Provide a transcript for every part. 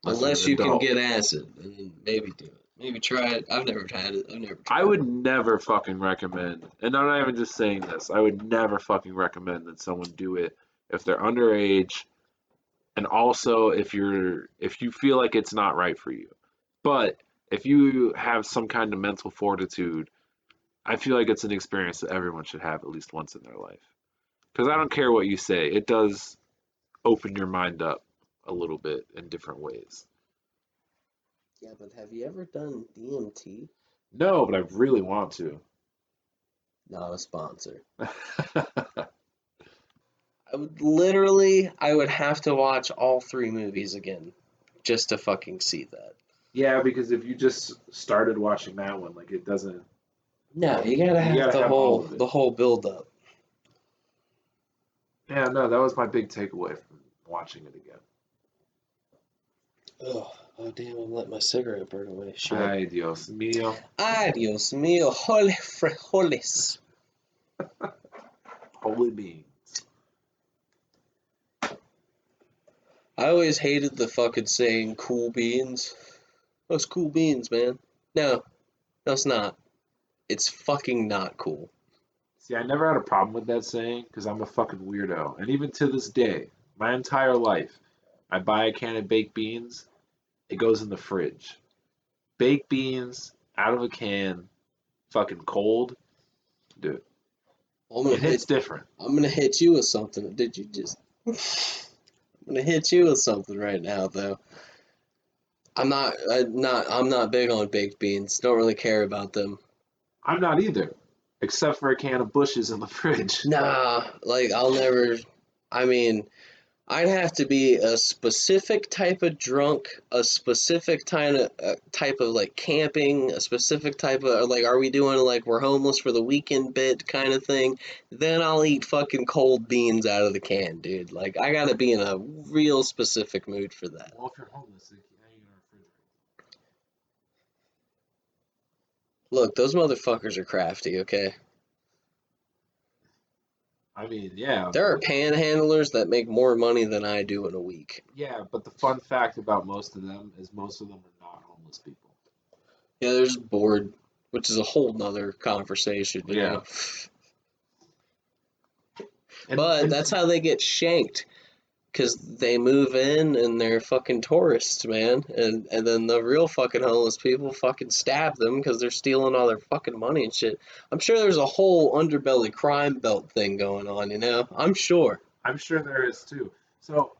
Unless you can get acid, and then maybe do it. Maybe try it. I've never had it. I've never tried I it. would never fucking recommend, and I'm not even just saying this, I would never fucking recommend that someone do it if they're underage, and also if you feel like it's not right for you. But if you have some kind of mental fortitude, I feel like it's an experience that everyone should have at least once in their life. Because I don't care what you say, it does open your mind up a little bit in different ways. Yeah, but have you ever done DMT? No, but I really want to. Not a sponsor. I would have to watch all three movies again just to fucking see that. Yeah, because if you just started watching that one, like it doesn't. No, you gotta have have all of it. the whole build up. Yeah, no, that was my big takeaway from watching it again. Oh damn! I'm letting my cigarette burn away. Shit. Ay, Dios mío. Ay, Dios mío, holy frijoles. Holy beans. I always hated the fucking saying "cool beans." Those cool beans, man. No, it's not. It's fucking not cool. See, I never had a problem with that saying because I'm a fucking weirdo. And even to this day, my entire life, I buy a can of baked beans, it goes in the fridge. Baked beans out of a can, fucking cold, dude. It hits different. I'm gonna hit you with something. Did you just? I'm gonna hit you with something right now, though. I'm not big on baked beans. Don't really care about them. I'm not either, except for a can of Bushes in the fridge. Nah, like I'll never. I mean, I'd have to be a specific type of drunk, a specific type of like camping, a specific type of like, are we doing like we're homeless for the weekend bit kind of thing? Then I'll eat fucking cold beans out of the can, dude. Like I gotta be in a real specific mood for that. Well, if you're homeless, then how are you gonna refrigerate? Look, those motherfuckers are crafty, okay? I mean, yeah, There are panhandlers that make more money than I do in a week. yeah, but the fun fact about most of them is most of them are not homeless people. Yeah, they're just bored, which is a whole nother conversation, you Yeah. know? And, But that's how they get shanked. Because they move in and they're fucking tourists, man. And then the real fucking homeless people fucking stab them because they're stealing all their fucking money and shit. I'm sure there's a whole underbelly crime belt thing going on, you know? I'm sure. I'm sure there is too. So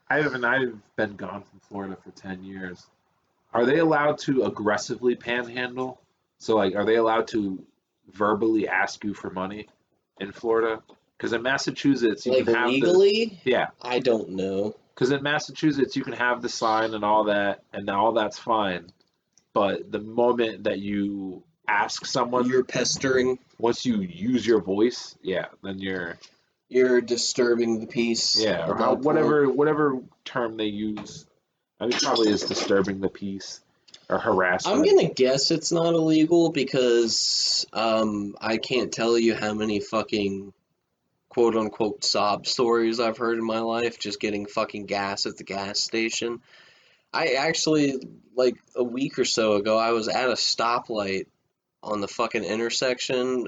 I've been gone from Florida for 10 years. Are they allowed to aggressively panhandle? So like, are they allowed to verbally ask you for money in Florida? Because in Massachusetts, you Like can have legally? yeah. I don't know. Because in Massachusetts, you can have the sign and all that, and all that's fine. But the moment that you ask someone, You're pestering. once you use your voice, yeah, then You're disturbing the peace. yeah, or At that point. whatever term they use. I mean, probably is disturbing the peace or I'm harassment. gonna guess it's not illegal because I can't tell you how many fucking quote unquote sob stories I've heard in my life just getting fucking gas at the gas station. I actually, like a week or so ago, I was at a stoplight on the fucking intersection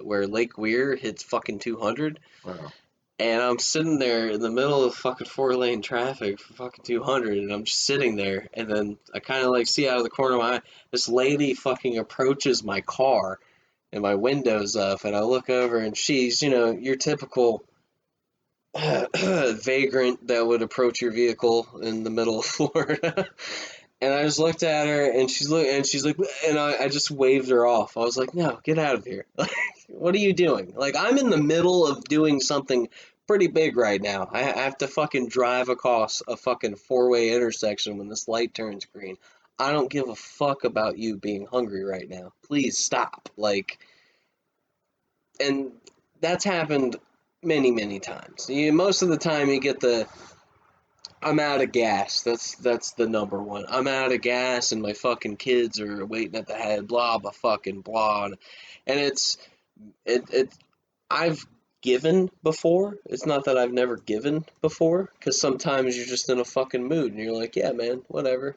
where Lake Weir hits fucking 200. Wow. And I'm sitting there in the middle of fucking 4-lane traffic for fucking 200, and I'm just sitting there, and then I kind of like see out of the corner of my eye, this lady fucking approaches my car, and my window's up, and I look over, and she's, you know, your typical vagrant that would approach your vehicle in the middle of Florida. And I just looked at her, and she's like, and I just waved her off. I was like, no, get out of here. Like, what are you doing? Like, I'm in the middle of doing something pretty big right now. I have to fucking drive across a fucking four-way intersection when this light turns green. I don't give a fuck about you being hungry right now. Please stop. Like, and that's happened many, many times. Most of the time, you get the I'm out of gas. That's the number one. I'm out of gas, and my fucking kids are waiting at the head. Blah blah fucking blah, and it's it. I've given before. It's not that I've never given before, because sometimes you're just in a fucking mood and you're like, yeah, man, whatever.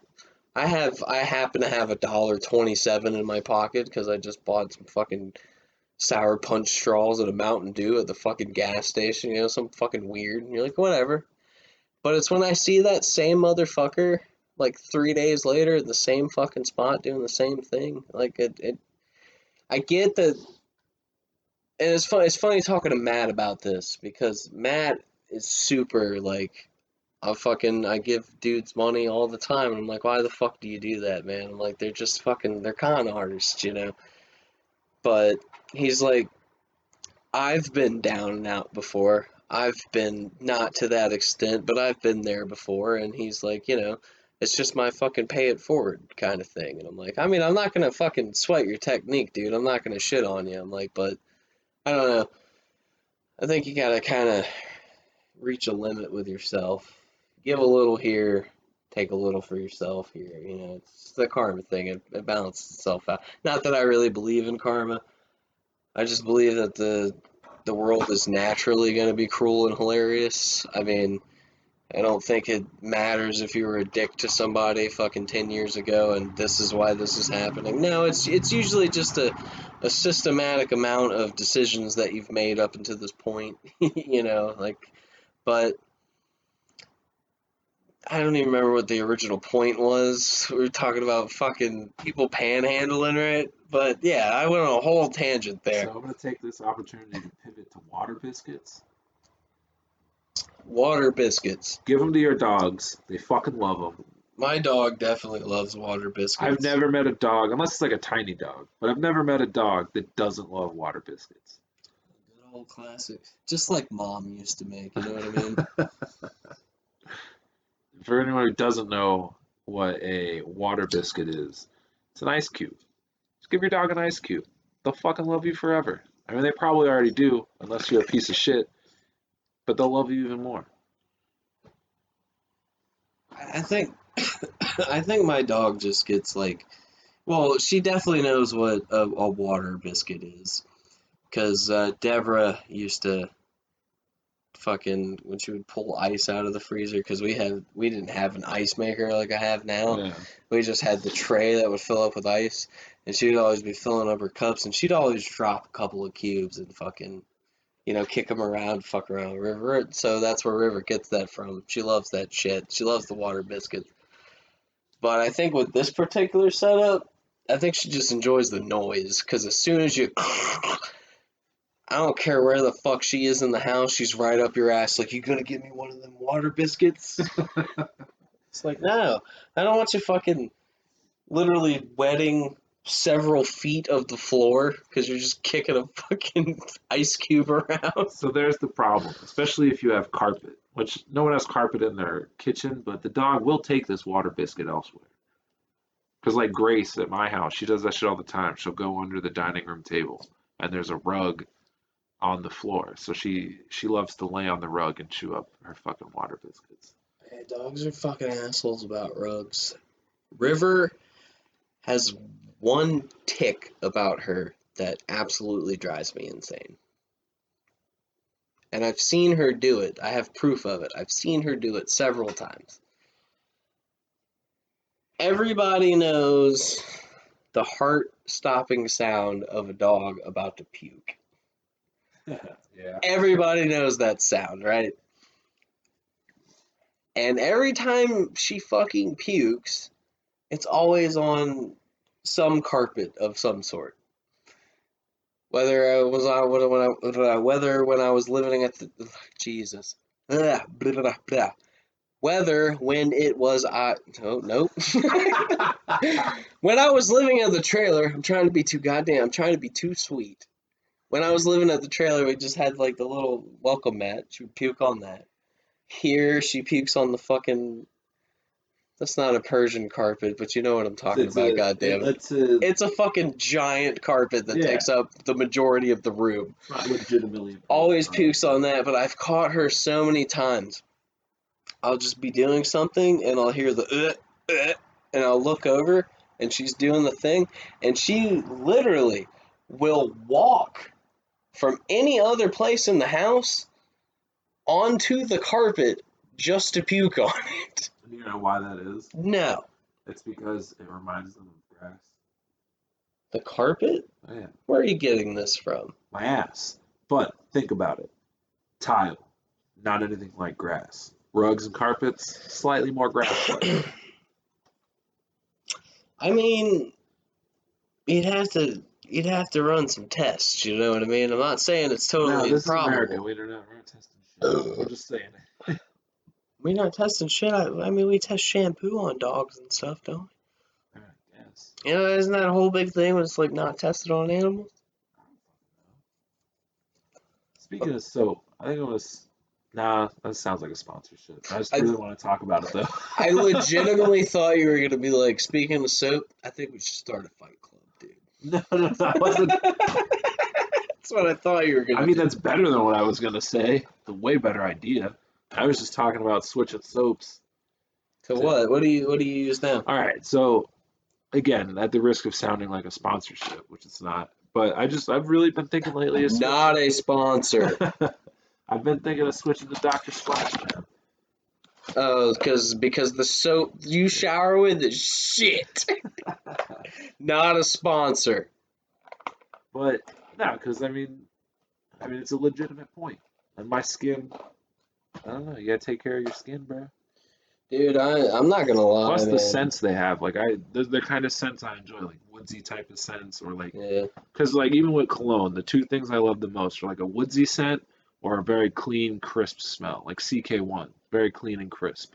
I happen to have $1.27 in my pocket because I just bought some fucking Sour Punch straws at a Mountain Dew at the fucking gas station, some fucking weird. And you're like, whatever. But it's when I see that same motherfucker like 3 days later in the same fucking spot doing the same thing. Like I get that, and it's funny. It's funny talking to Matt about this because Matt is super like I give dudes money all the time, and I'm like, why the fuck do you do that, man? I'm like, they're just fucking, they're con artists. But he's like, I've been down and out before. I've been not to that extent, but I've been there before. And he's like, it's just my fucking pay it forward kind of thing. And I'm like, I mean, I'm not gonna fucking sweat your technique, dude. I'm not gonna shit on you. I'm like, but I don't know. I think you gotta kind of reach a limit with yourself. Give a little here, take a little for yourself here. It's the karma thing. It balances itself out. Not that I really believe in karma. I just believe that the world is naturally going to be cruel and hilarious. I mean, I don't think it matters if you were a dick to somebody fucking 10 years ago and this is why this is happening. No, it's usually just a systematic amount of decisions that you've made up until this point, but I don't even remember what the original point was. We were talking about fucking people panhandling, right? But yeah, I went on a whole tangent there. So I'm gonna take this opportunity to pivot to water biscuits. Water biscuits. Give them to your dogs. They fucking love them. My dog definitely loves water biscuits. I've never met a dog, unless it's like a tiny dog, but I've never met a dog that doesn't love water biscuits. Good old classic. Just like mom used to make, you know what I mean? For anyone who doesn't know what a water biscuit is, it's an ice cube. Just give your dog an ice cube. They'll fucking love you forever. I mean, they probably already do, unless you're a piece of shit, but they'll love you even more. I think I think my dog just gets like, well, she definitely knows what a water biscuit is, because Deborah used to fucking when she would pull ice out of the freezer, because we didn't have an ice maker like I have now. Yeah. We just had the tray that would fill up with ice, and she would always be filling up her cups, and she'd always drop a couple of cubes and fucking kick them around, fuck around with River. So that's where River gets that from. She loves that shit. She loves the water biscuits. But I think with this particular setup, I think she just enjoys the noise, because as soon as you I don't care where the fuck she is in the house, she's right up your ass like, you gonna give me one of them water biscuits? It's like, no, I don't want you fucking literally wetting several feet of the floor because you're just kicking a fucking ice cube around. So there's the problem, especially if you have carpet, which no one has carpet in their kitchen, but the dog will take this water biscuit elsewhere. Because like Grace at my house, she does that shit all the time. She'll go under the dining room table and there's a rug on the floor. So she loves to lay on the rug and chew up her fucking water biscuits. Hey, dogs are fucking assholes about rugs. River has one tick about her that absolutely drives me insane. And I've seen her do it. I have proof of it. I've seen her do it several times. Everybody knows the heart-stopping sound of a dog about to puke. Yeah. Everybody knows that sound, right? And every time she fucking pukes, it's always on some carpet of some sort. Whether I was on whether when I was living at the Jesus, blah, blah, blah, blah. Whether when it was oh nope. When I was living at the trailer, I'm trying to be too sweet. When I was living at the trailer, we just had like the little welcome mat. She would puke on that. Here, she pukes on the fucking. That's not a Persian carpet, but you know what I'm talking about, goddammit. It's a fucking giant carpet that takes up the majority of the room. It's not legitimately. Always pukes on that, but I've caught her so many times. I'll just be doing something, and I'll hear the and I'll look over, and she's doing the thing, and she literally will walk from any other place in the house onto the carpet just to puke on it. And you know why that is? No. It's because it reminds them of grass. The carpet? Oh, yeah. Where are you getting this from? My ass. But think about it. Tile, not anything like grass. Rugs and carpets, slightly more grass-like. I mean, you'd have to run some tests, you know what I mean? I'm not saying it's No, totally this is America. improbable. We're not testing shit. We're just saying it. We're not testing shit. I mean, we test shampoo on dogs and stuff, don't I guess. we? You know, isn't that a whole big thing when it's like not tested on animals? Speaking of soap, I think it was. Nah, that sounds like a sponsorship. I just I really want to talk about it though. I legitimately thought you were gonna be like, speaking of soap, I think we should start a fight club, dude. No, I wasn't. That's what I thought you were gonna I mean, do. that's better than what I was gonna say. The way better idea. I was just talking about switching soaps. To what? What do you use now? All right, so again, at the risk of sounding like a sponsorship, which it's not, but I've really been thinking lately of Not a sponsor. I've been thinking of switching to Dr. Splash, man. Oh, because the soap you shower with is shit. Not a sponsor. But no, because I mean it's a legitimate point. And my skin, I don't know, you gotta take care of your skin, bro. Dude, I'm not gonna lie, Plus the man. scents they have, like the kind of scents I enjoy, like woodsy type of scents, or like, Yeah. because like even with cologne, the two things I love the most are like a woodsy scent or a very clean, crisp smell, like CK1, very clean and crisp.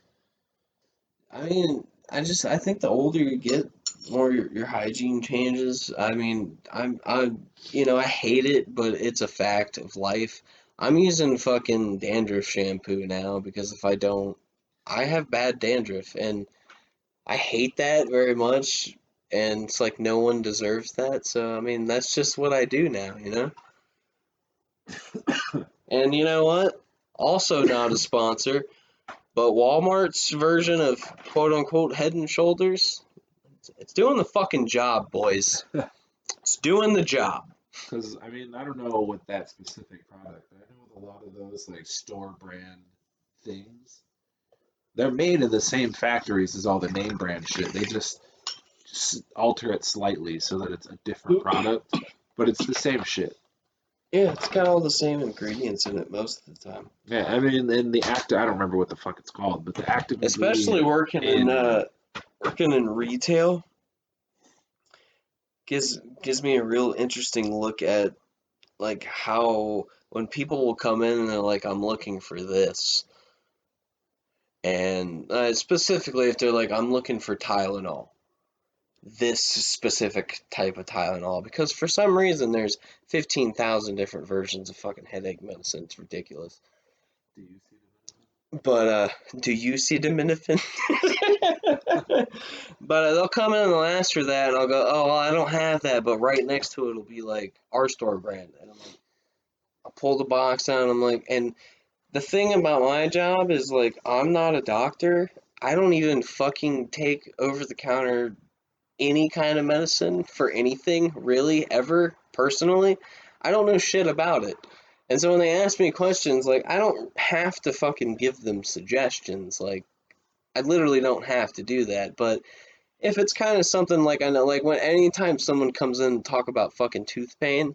I mean, I think the older you get, more your hygiene changes. I mean, I hate it, but it's a fact of life. I'm using fucking dandruff shampoo now because if I don't, I have bad dandruff, and I hate that very much. And it's like no one deserves that. So, I mean, that's just what I do now, you know? And you know what? Also not a sponsor, but Walmart's version of quote unquote Head and Shoulders, it's doing the fucking job, boys. It's doing the job. Because I mean, I don't know with that specific product, but I know with a lot of those like store brand things, they're made in the same factories as all the name brand shit. They just alter it slightly so that it's a different product, but it's the same shit. Yeah, it's got all the same ingredients in it most of the time. Yeah, I mean, and the active, I don't remember what the fuck it's called, but the active Especially ingredient working in retail gives me a real interesting look at like how when people will come in and they're like, I'm looking for this. And specifically if they're like, I'm looking for Tylenol, this specific type of Tylenol, because for some reason there's 15,000 different versions of fucking headache medicine. It's ridiculous. do you see But do you see Dominican? But they'll come in and they'll ask for that, and I'll go, oh, well, I don't have that. But right next to it will be like our store brand, and I'm like, I'll pull the box out, and I'm like, and the thing about my job is like, I'm not a doctor. I don't even fucking take over the counter any kind of medicine for anything, really, ever, personally. I don't know shit about it. And so when they ask me questions, like, I don't have to fucking give them suggestions. Like, I literally don't have to do that. But if it's kind of something like I know, like when anytime someone comes in and talk about fucking tooth pain,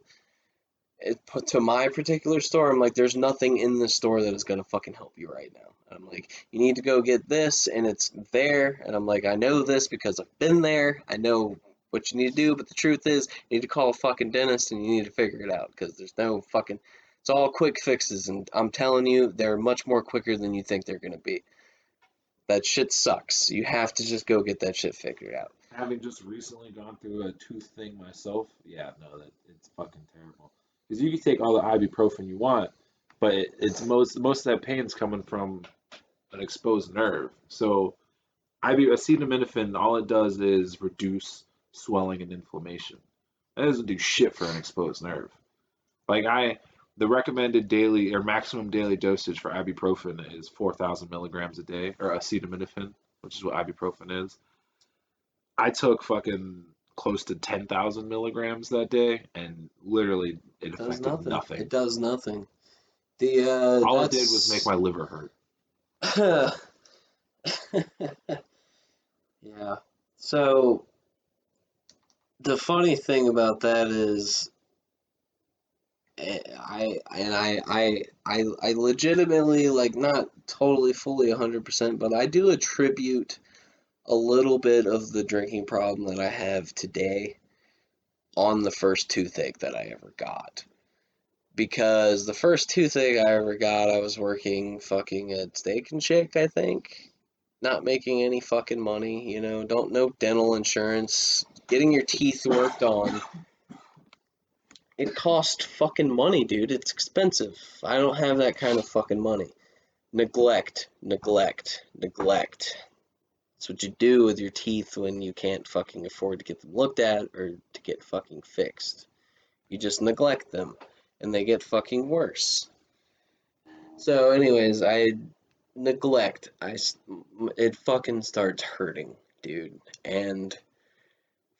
to my particular store, I'm like, there's nothing in the store that is gonna fucking help you right now. And I'm like, you need to go get this, and it's there. And I'm like, I know this because I've been there. I know what you need to do, but the truth is, you need to call a fucking dentist and you need to figure it out because there's no fucking. It's all quick fixes, and I'm telling you, they're much more quicker than you think they're gonna be. That shit sucks. You have to just go get that shit figured out. having just recently gone through a tooth thing myself, yeah, no, that it's fucking terrible. Because you can take all the ibuprofen you want, but it's most of that pain's coming from an exposed nerve. So acetaminophen, all it does is reduce swelling and inflammation. That doesn't do shit for an exposed nerve. Like the recommended daily or maximum daily dosage for ibuprofen is 4,000 milligrams a day, or acetaminophen, which is what ibuprofen is. I took fucking close to 10,000 milligrams that day, and literally it It does affected nothing. nothing. It does nothing. All it did was make my liver hurt. Yeah. So the funny thing about that is, I legitimately, like, not totally fully 100%, but I do attribute a little bit of the drinking problem that I have today on the first toothache that I ever got. Because the first toothache I ever got, I was working fucking at Steak and Shake, I think. Not making any fucking money, you know, don't know dental insurance, getting your teeth worked on. It costs fucking money, dude. It's expensive. I don't have that kind of fucking money. Neglect, neglect, neglect. That's what you do with your teeth when you can't fucking afford to get them looked at or to get fucking fixed. You just neglect them, and they get fucking worse. So, anyways, I neglect. It fucking starts hurting, dude. And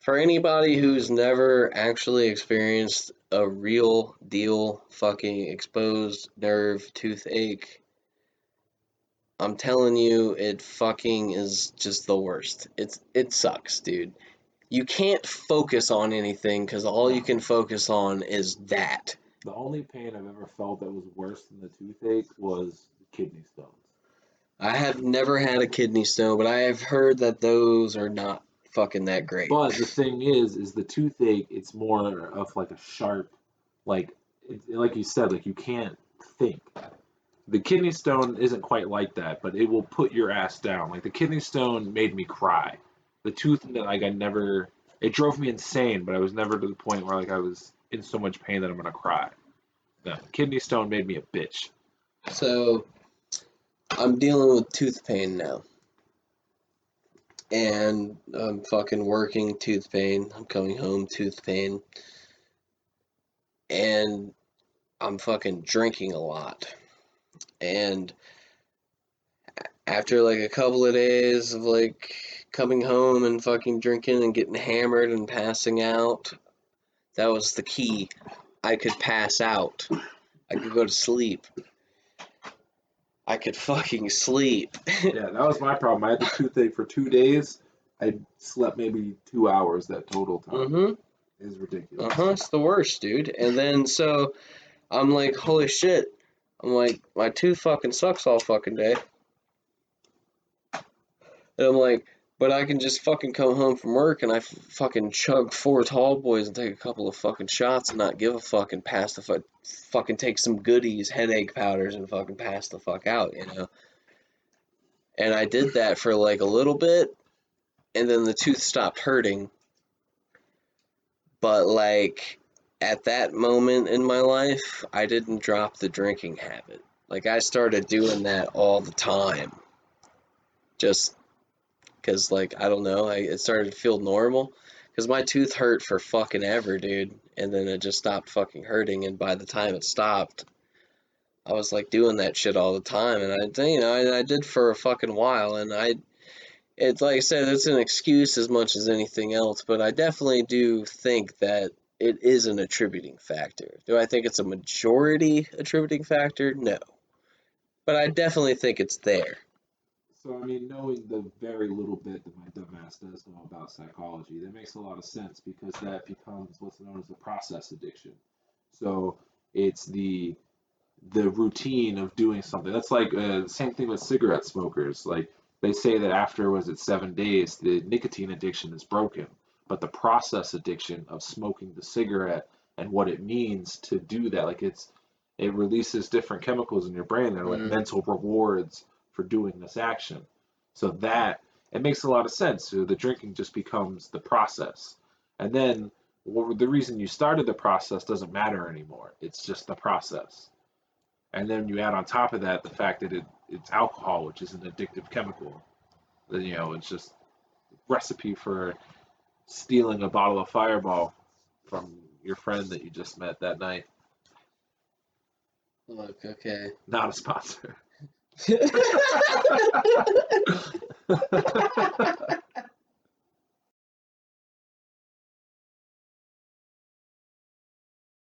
for anybody who's never actually experienced a real deal fucking exposed nerve toothache, I'm telling you, it fucking is just the worst. It sucks, dude. You can't focus on anything because all you can focus on is that. The only pain I've ever felt that was worse than the toothache was the kidney stones. I have never had a kidney stone, but I have heard that those are not fucking that great. But the thing is the toothache, it's more of like a sharp, like, like you said, like you can't think. The kidney stone isn't quite like that, but it will put your ass down. Like the kidney stone made me cry. The tooth, like I never, it drove me insane, but I was never to the point where like I was in so much pain that I'm gonna cry. No, kidney stone made me a bitch. So I'm dealing with tooth pain now. And I'm fucking working tooth pain. I'm coming home tooth pain. And I'm fucking drinking a lot. And after like a couple of days of like coming home and fucking drinking and getting hammered and passing out, that was the key. I could pass out. I could go to sleep. I could fucking sleep. Yeah, that was my problem. I had the toothache for 2 days. I slept maybe 2 hours that total time. Mm-hmm. It is ridiculous. It's the worst, dude. And then so I'm like, holy shit. I'm like, my tooth fucking sucks all fucking day. And I'm like, but I can just fucking come home from work and I fucking chug 4 tall boys and take a couple of fucking shots and not give a fuck and pass the fucking take some goodies, headache powders, and fucking pass the fuck out, you know? And I did that for like a little bit, and then the tooth stopped hurting. But like at that moment in my life, I didn't drop the drinking habit. Like I started doing that all the time. Just because, like, I don't know, it started to feel normal. Because my tooth hurt for fucking ever, dude. And then it just stopped fucking hurting. And by the time it stopped, I was like doing that shit all the time. And I did for a fucking while. And it's like I said, it's an excuse as much as anything else. But I definitely do think that it is an attributing factor. Do I think it's a majority attributing factor? No. But I definitely think it's there. So, I mean, knowing the very little bit that my dumbass does know about psychology, that makes a lot of sense because that becomes what's known as the process addiction. So, it's the routine of doing something. That's like the same thing with cigarette smokers. Like they say that after was it 7 days, the nicotine addiction is broken, but the process addiction of smoking the cigarette and what it means to do that, like it releases different chemicals in your brain that are like Mm. mental rewards for doing this action. So that it makes a lot of sense. So the drinking just becomes the process, and then the reason you started the process doesn't matter anymore. It's just the process. And then you add on top of that the fact that it's alcohol, which is an addictive chemical. Then, it's just recipe for stealing a bottle of Fireball from your friend that you just met that night. Look, okay. Not a sponsor.